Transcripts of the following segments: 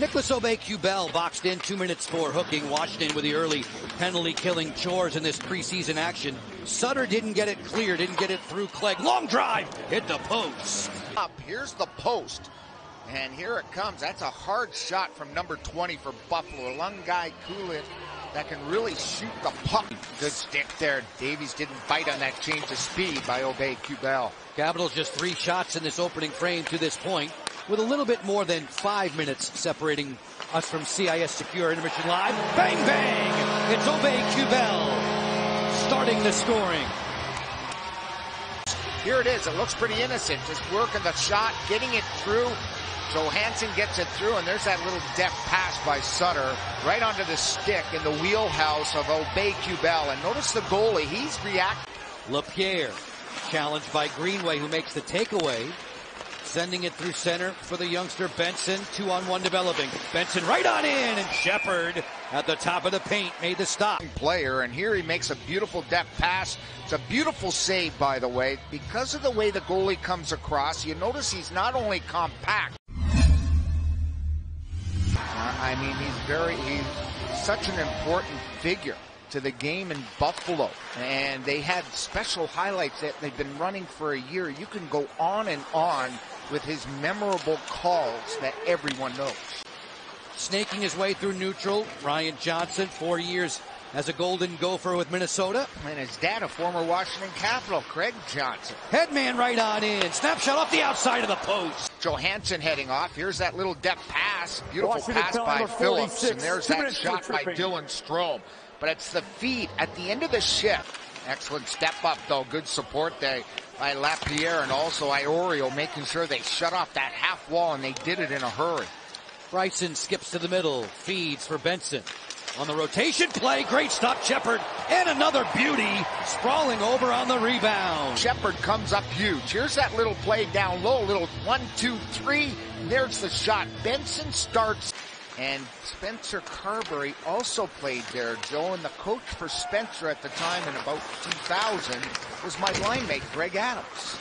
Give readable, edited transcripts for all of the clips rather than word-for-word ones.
Nicholas Obey-Cubell boxed in 2 minutes for hooking Washington with the early penalty-killing chores in this preseason action. Sutter didn't get it clear, didn't get it through Clegg. Long drive, hit the post. Up, here's the post, and here it comes. That's a hard shot from number 20 for Buffalo. A long guy, Coolidge, that can really shoot the puck. Good stick there. Davies didn't bite on that change of speed by Obey-Cubell. Capitals just 3 shots in this opening frame to this point, with a little bit more than 5 minutes separating us from CIS Secure Intermission Live. Bang, bang! It's Obey-Cubell starting the scoring. Here it is. It looks pretty innocent. Just working the shot, getting it through. Johansson gets it through, and there's that little deft pass by Sutter right onto the stick in the wheelhouse of Obey-Cubell. And notice the goalie. He's reacting. LaPierre challenged by Greenway, who makes the takeaway. Sending it through center for the youngster Benson. 2-on-1 developing. Benson right on in, and Shepard at the top of the paint made the stop. Player, and here he makes a beautiful depth pass. It's a beautiful save, by the way. Because of the way the goalie comes across, you notice he's not only compact. I mean, he's such an important figure to the game in Buffalo, and they had special highlights that they've been running for a year. You can go on and on with his memorable calls that everyone knows. Snaking his way through neutral, Ryan Johnson, 4 years as a Golden Gopher with Minnesota. And his dad, a former Washington Capital, Craig Johnson. Headman right on in, snapshot off the outside of the post. Johansson heading off. Here's that little depth pass. Beautiful pass by Phillips, and there's that shot by Dylan Strome. But it's the feed at the end of the shift. Excellent step up, though. Good support there by LaPierre and also Iorio, making sure they shut off that half wall, and they did it in a hurry. Bryson skips to the middle, feeds for Benson. On the rotation play, great stop, Shepard, and another beauty, sprawling over on the rebound. Shepard comes up huge. Here's that little play down low, little 1, 2, 3. There's the shot. Benson starts. And Spencer Carberry also played there, Joe, and the coach for Spencer at the time in about 2000 was my line mate, Greg Adams.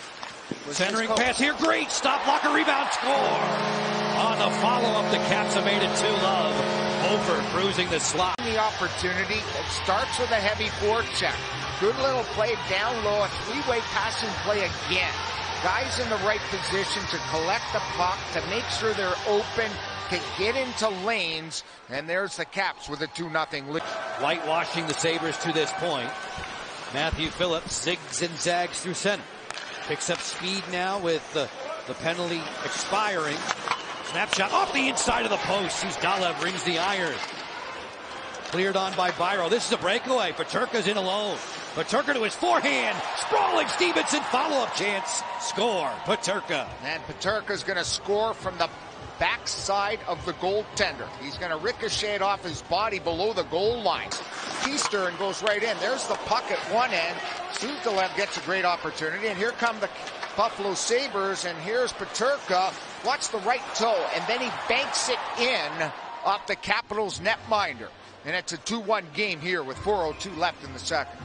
Centering pass here, great stop, blocker, rebound, score! On the follow-up, the Caps have made it 2-love. Over cruising the slot. The opportunity, it starts with a heavy forecheck. Good little play down low, a 3-way passing play again. Guys in the right position to collect the puck, to make sure they're open, to get into lanes, and there's the Caps with a 2-0 lead. Whitewashing the Sabres to this point. Matthew Phillips zigs and zags through center. Picks up speed now with the penalty expiring. Snapshot off the inside of the post. Suzdalev rings the iron. Cleared on by Byro. This is a breakaway. Peterka's in alone. Peterka to his forehand. Sprawling Stevenson. Follow-up chance. Score. Peterka. And Peterka's going to score from the backside of the goaltender. He's going to ricochet it off his body below the goal line. Keister and goes right in. There's the puck at one end. Suzdalev gets a great opportunity, and here come the Buffalo Sabres, and here's Peterka. Watch the right toe, and then he banks it in off the Capitals netminder. And it's a 2-1 game here with 4:02 left in the second.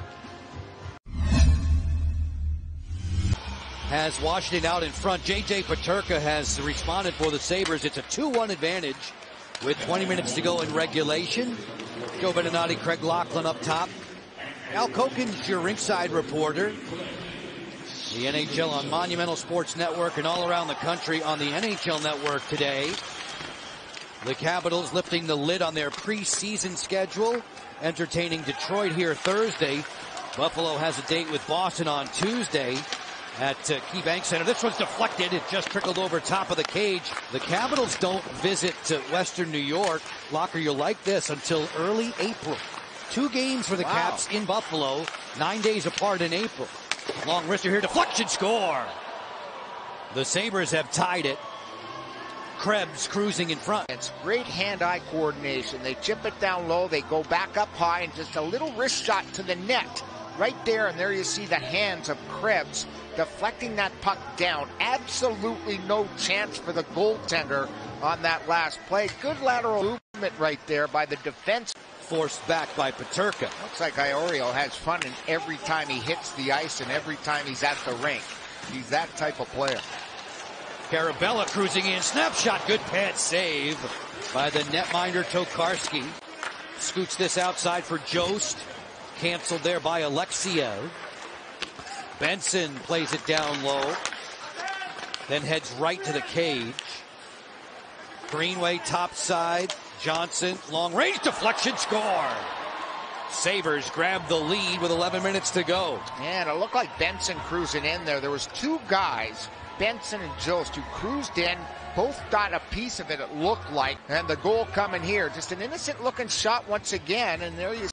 Has Washington out in front. J.J. Peterka has responded for the Sabres. It's a 2-1 advantage with 20 minutes to go in regulation. Joe Beninati, Craig Laughlin up top. Al Koken's your ringside reporter. The NHL on Monumental Sports Network and all around the country on the NHL Network today. The Capitals lifting the lid on their preseason schedule, entertaining Detroit here Thursday. Buffalo has a date with Boston on Tuesday at KeyBank Center. This one's deflected. It just trickled over top of the cage. The Capitals don't visit Western New York, Locker, you'll like this, until early April. 2 games for the Caps in Buffalo, 9 days apart in April. Long wrister here, deflection, score! The Sabres have tied it. Krebs cruising in front. It's great hand-eye coordination. They chip it down low, they go back up high, and just a little wrist shot to the net. Right there, and there you see the hands of Krebs deflecting that puck down. Absolutely no chance for the goaltender on that last play. Good lateral movement right there by the defense. Forced back by Peterka. Looks like Iorio has fun in every time he hits the ice and every time he's at the rink. He's that type of player. Carabella cruising in, snapshot, good pad save by the netminder Tokarski. Scoots this outside for Jost, canceled there by Alexiev. Benson plays it down low, then heads right to the cage. Greenway top side, Johnson, long range deflection, score. Sabres grab the lead with 11 minutes to go. And it looked like Benson cruising in there. There was two guys, Benson and Jost, who cruised in. Both got a piece of it, it looked like. And the goal coming here. Just an innocent-looking shot once again. And there you...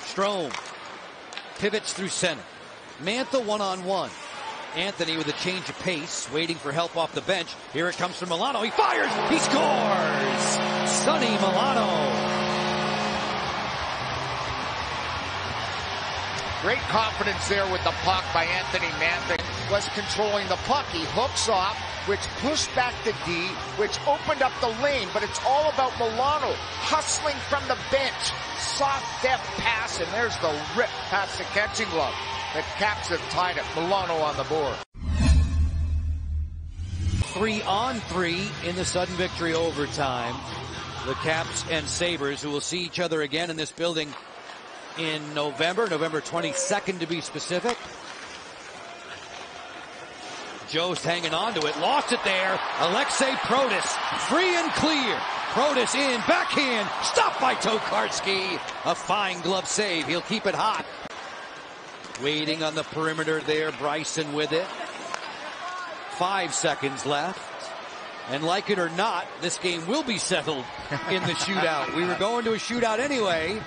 Strome pivots through center. Mantha one-on-one. Anthony with a change of pace, waiting for help off the bench. Here it comes from Milano. He fires! He scores! Sonny Milano. Great confidence there with the puck by Anthony Mantha. Was controlling the puck. He hooks off, which pushed back the D, which opened up the lane. But it's all about Milano hustling from the bench. Soft, deft pass, and there's the rip past the catching glove. The Caps have tied it. Milano on the board. 3-on-3 in the sudden victory overtime. The Caps and Sabres, who will see each other again in this building in November 22nd to be specific. Jost hanging on to it, lost it there. Alexei Protas, free and clear. Protas in, backhand, stopped by Tokarski. A fine glove save, he'll keep it hot. Waiting on the perimeter there, Bryson with it. 5 seconds left. And like it or not, this game will be settled in the shootout. We were going to a shootout anyway.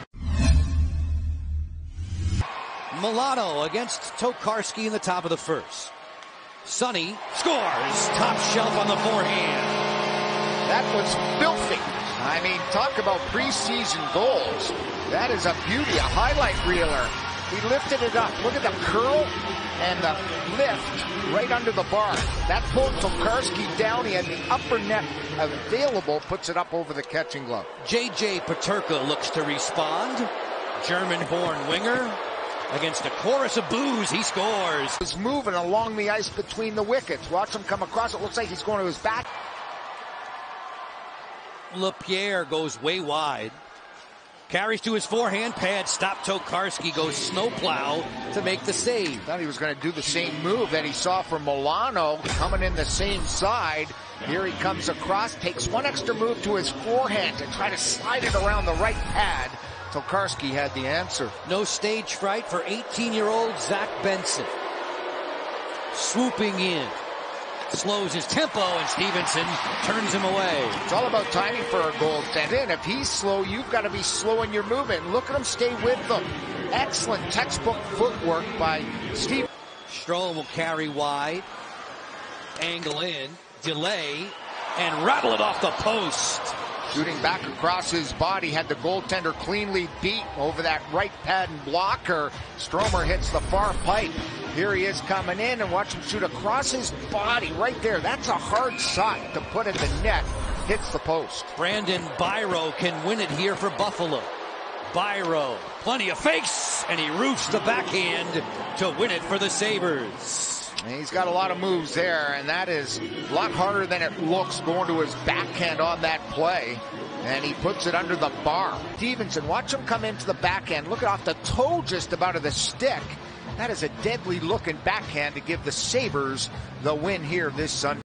Milano against Tokarski in the top of the first. Sonny scores. Top shelf on the forehand. That was filthy. I mean, talk about preseason goals. That is a beauty, a highlight reeler. He lifted it up. Look at the curl and the lift right under the bar. That pulled Tokarski down. He had the upper net available, puts it up over the catching glove. J.J. Peterka looks to respond. German-born winger. Against a chorus of boos, he scores. He's moving along the ice between the wickets. Watch him come across. It looks like he's going to his back. LaPierre goes way wide. Carries to his forehand pad. Stop Tokarski, goes snowplow to make the save. Thought he was going to do the same move that he saw from Milano coming in the same side. Here he comes across, takes one extra move to his forehand to try to slide it around the right pad. Tokarski had the answer. No stage fright for 18-year-old Zach Benson. Swooping in. Slows his tempo, and Stevenson turns him away. It's all about timing for a goaltender. And if he's slow, you've got to be slow in your movement. Look at him stay with them. Excellent textbook footwork by Steve. Strome will carry wide. Angle in. Delay. And rattle it off the post. Shooting back across his body, had the goaltender cleanly beat over that right pad and blocker. Stromer hits the far pipe. Here he is coming in, and watch him shoot across his body right there. That's a hard shot to put in the net. Hits the post. Brandon Byro can win it here for Buffalo. Byro, plenty of fakes, and he roofs the backhand to win it for the Sabres. And he's got a lot of moves there, and that is a lot harder than it looks going to his backhand on that play. And he puts it under the bar. Stevenson, watch him come into the backhand. Look at off the toe just about of the stick. That is a deadly looking backhand to give the Sabres the win here this Sunday.